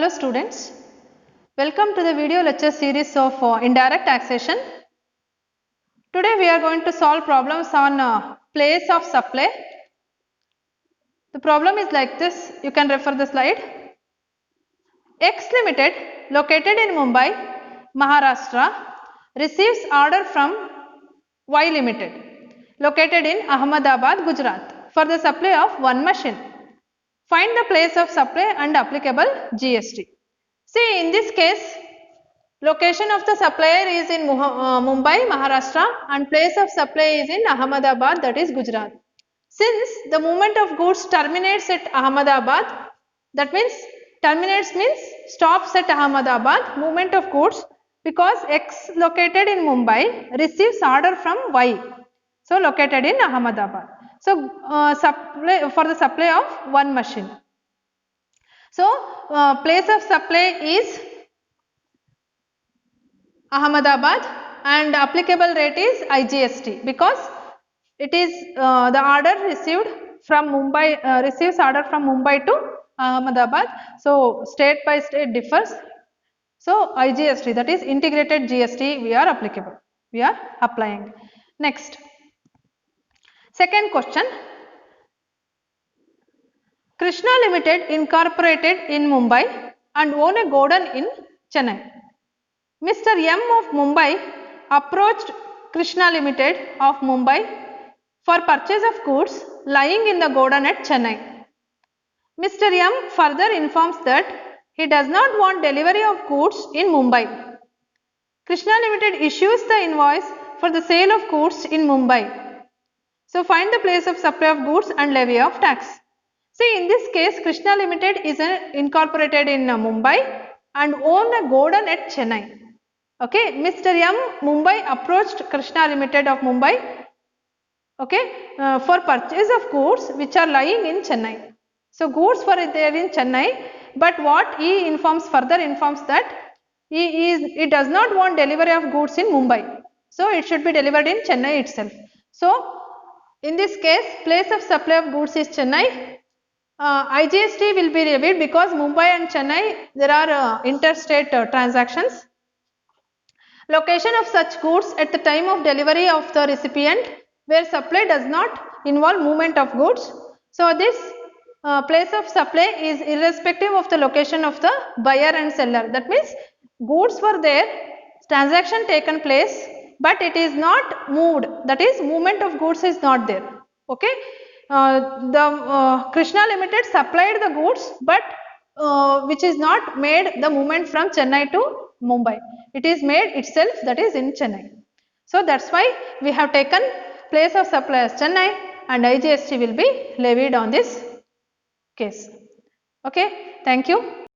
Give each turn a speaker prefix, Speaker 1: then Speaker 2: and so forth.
Speaker 1: Hello students, welcome to the video lecture series of indirect taxation. Today we are going to solve problems on place of supply. The problem is like this, you can refer the slide. X Limited, located in Mumbai, Maharashtra, receives order from Y Limited, located in Ahmedabad, Gujarat, for the supply of one machine. Find the place of supply and applicable GST. See, in this case, location of the supplier is in Mumbai, Maharashtra, and place of supply is in Ahmedabad, that is Gujarat. Since the movement of goods terminates at Ahmedabad, that means terminates means stops at Ahmedabad, movement of goods, because X located in Mumbai receives order from Y, so located in Ahmedabad. So for the supply of one machine. So place of supply is Ahmedabad and applicable rate is IGST, because it is the order received from Mumbai, receives order from Mumbai to Ahmedabad. So state by state differs. So IGST, that is integrated GST, we are applying. Next, second question. Krishna Limited incorporated in Mumbai and own a godown in Chennai. Mr. M of Mumbai approached Krishna Limited of Mumbai for purchase of goods lying in the godown at Chennai. Mr. M further informs that he does not want delivery of goods in Mumbai. Krishna Limited issues the invoice for the sale of goods in Mumbai. So find the place of supply of goods and levy of tax. See, in this case, Krishna Limited is incorporated in Mumbai and own a godown at Chennai. Okay, Mr. M Mumbai approached Krishna Limited of Mumbai, okay, for purchase of goods which are lying in Chennai. So goods were there in Chennai, but what he further informs that he does not want delivery of goods in Mumbai. So it should be delivered in Chennai itself. So in this case, place of supply of goods is Chennai. IGST will be levied because Mumbai and Chennai there are interstate transactions. Location of such goods at the time of delivery of the recipient where supply does not involve movement of goods. So this place of supply is irrespective of the location of the buyer and seller. That means goods were there, transaction taken place, but it is not moved. That is, movement of goods is not there. Okay. Krishna Limited supplied the goods, but which is not made the movement from Chennai to Mumbai. It is made itself, that is in Chennai. So that's why we have taken place of supply as Chennai and IGST will be levied on this case. Okay, thank you.